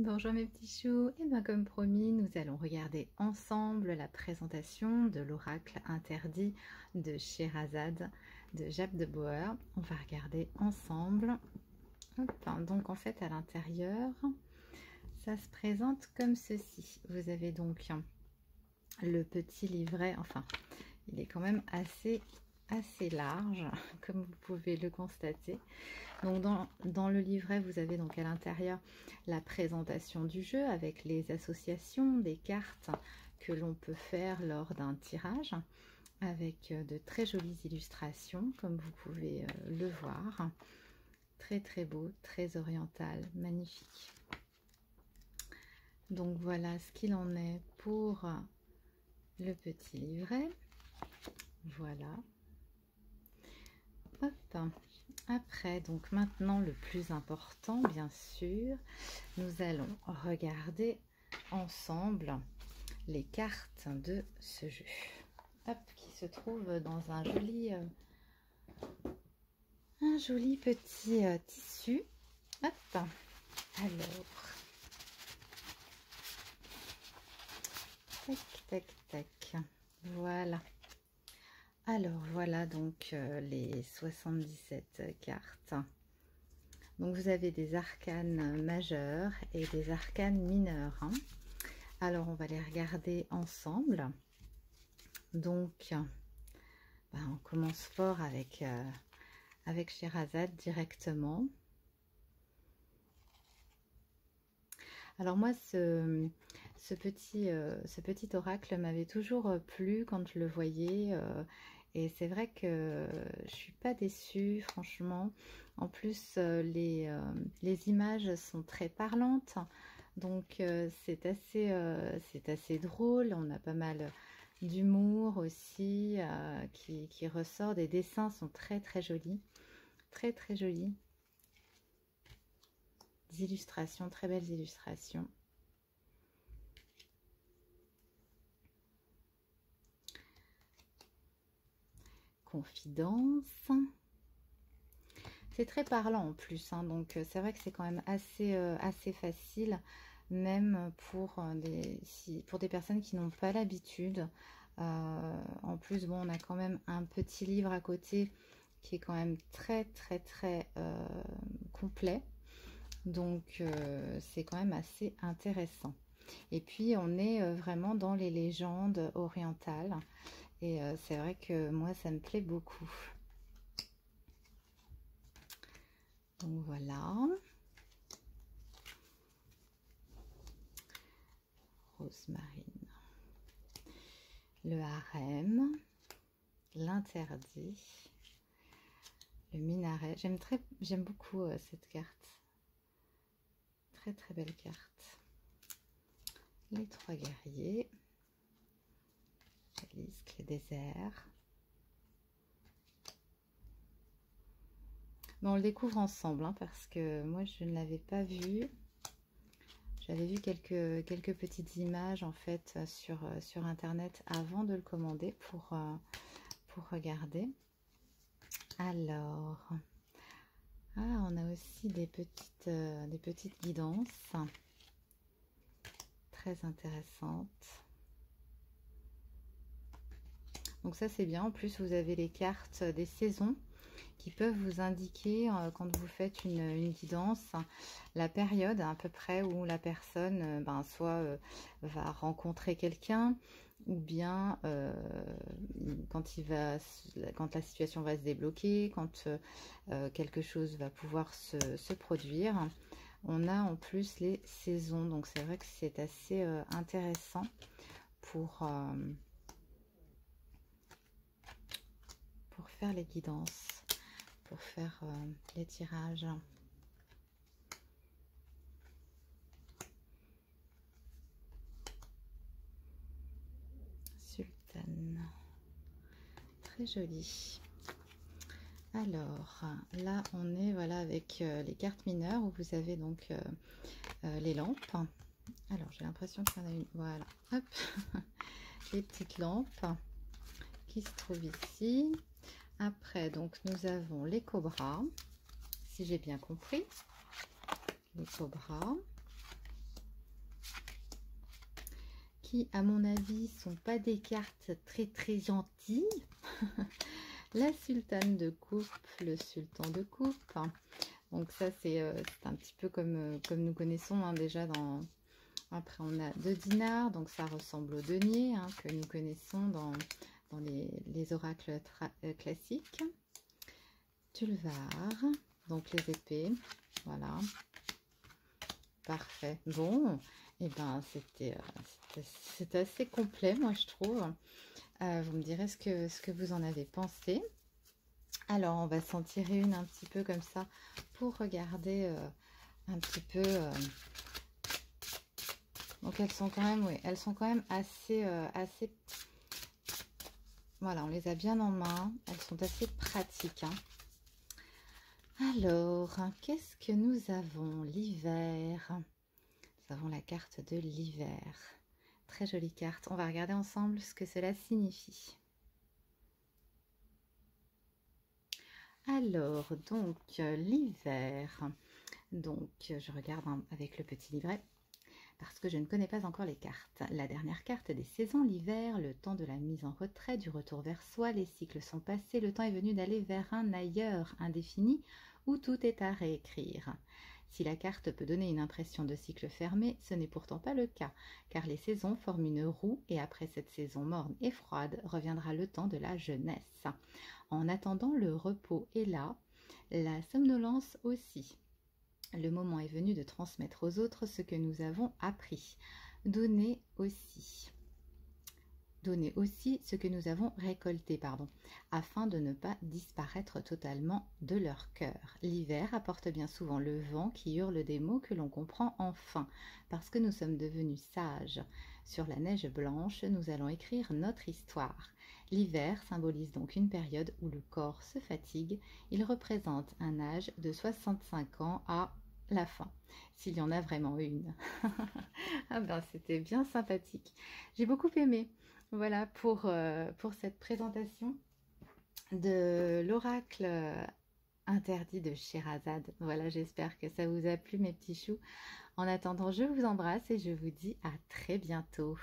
Bonjour mes petits choux, et bien comme promis, nous allons regarder ensemble la présentation de l'oracle interdit de Scheherazade de Jacques de Boer. On va regarder ensemble. Hop, donc en fait à l'intérieur, ça se présente comme ceci. Vous avez donc le petit livret, enfin il est quand même assez large comme vous pouvez le constater. Donc dans le livret, vous avez donc à l'intérieur la présentation du jeu avec les associations des cartes que l'on peut faire lors d'un tirage avec de très jolies illustrations comme vous pouvez le voir. Très très beau, très oriental, magnifique. Donc voilà ce qu'il en est pour le petit livret. Voilà. Hop. Après, donc maintenant le plus important, bien sûr, nous allons regarder ensemble les cartes de ce jeu. Hop, qui se trouve dans un joli petit tissu. Hop, alors, tac, tac, tac, voilà. Alors voilà donc les 77 cartes. Donc vous avez des arcanes majeurs et des arcanes mineurs. Hein. Alors on va les regarder ensemble. Donc on commence fort avec Scheherazade directement. Alors moi ce petit oracle m'avait toujours plu quand je le voyais. Et c'est vrai que je suis pas déçue, franchement. En plus, les images sont très parlantes. Donc, c'est assez drôle. On a pas mal d'humour aussi qui ressort. Les dessins sont très, très jolis. Très, très jolis. Des illustrations, très belles illustrations. Confidence. C'est très parlant en plus, hein, donc c'est vrai que c'est quand même assez facile, même pour des personnes qui n'ont pas l'habitude. En plus, bon, on a quand même un petit livre à côté qui est quand même très complet, donc c'est quand même assez intéressant. Et puis on est vraiment dans les légendes orientales. Et c'est vrai que moi, ça me plaît beaucoup. Donc voilà. Rosemarine. Le harem. L'interdit. Le minaret. J'aime beaucoup cette carte. Très très belle carte. Les trois guerriers. Le désert. Bon, on le découvre ensemble hein, parce que moi je ne l'avais pas vu. J'avais vu quelques petites images en fait sur internet avant de le commander pour regarder. Alors, on a aussi des petites guidances très intéressantes. Donc ça c'est bien. En plus vous avez les cartes des saisons qui peuvent vous indiquer quand vous faites une guidance la période à peu près où la personne soit va rencontrer quelqu'un ou bien quand la situation va se débloquer, quand quelque chose va pouvoir se produire. On a en plus les saisons, donc c'est vrai que c'est assez intéressant pour faire les guidances, pour faire les tirages. Sultane, très joli. Alors là on est voilà avec les cartes mineures où vous avez donc les lampes. Alors j'ai l'impression qu'il y en a une, voilà, hop, les petites lampes qui se trouvent ici. Après donc nous avons les cobras, si j'ai bien compris, les cobras. qui, à mon avis, sont pas des cartes très gentilles. La sultane de coupe, le sultan de coupe. Donc ça, c'est un petit peu comme nous connaissons hein, déjà dans... Après, on a 2 dinars, donc ça ressemble au denier hein, que nous connaissons dans les oracles classiques. Tulvar, donc les épées, voilà. Parfait. Bon, et ben c'était assez complet, moi je trouve. Vous me direz ce que vous en avez pensé. Alors, on va s'en tirer une un petit peu comme ça pour regarder un petit peu. Donc, elles sont quand même, oui, elles sont quand même assez. Voilà, on les a bien en main. Elles sont assez pratiques. Hein. Alors, qu'est-ce que nous avons? L'hiver. Nous avons la carte de l'hiver. Très jolie carte. On va regarder ensemble ce que cela signifie. Alors, donc, l'hiver. Donc, je regarde avec le petit livret parce que je ne connais pas encore les cartes. La dernière carte des saisons, l'hiver, le temps de la mise en retrait, du retour vers soi, les cycles sont passés, le temps est venu d'aller vers un ailleurs indéfini où tout est à réécrire. Si la carte peut donner une impression de cycle fermé, ce n'est pourtant pas le cas, car les saisons forment une roue et après cette saison morne et froide, reviendra le temps de la jeunesse. En attendant, le repos est là, la somnolence aussi. Le moment est venu de transmettre aux autres ce que nous avons appris. Donner aussi ce que nous avons récolté, afin de ne pas disparaître totalement de leur cœur. L'hiver apporte bien souvent le vent qui hurle des mots que l'on comprend enfin, parce que nous sommes devenus sages. Sur la neige blanche, nous allons écrire notre histoire. L'hiver symbolise donc une période où le corps se fatigue. Il représente un âge de 65 ans à la fin, s'il y en a vraiment une. Ah ben, c'était bien sympathique. J'ai beaucoup aimé. Voilà pour cette présentation de l'oracle interdit de Scheherazade. Voilà, j'espère que ça vous a plu mes petits choux. En attendant, je vous embrasse et je vous dis à très bientôt.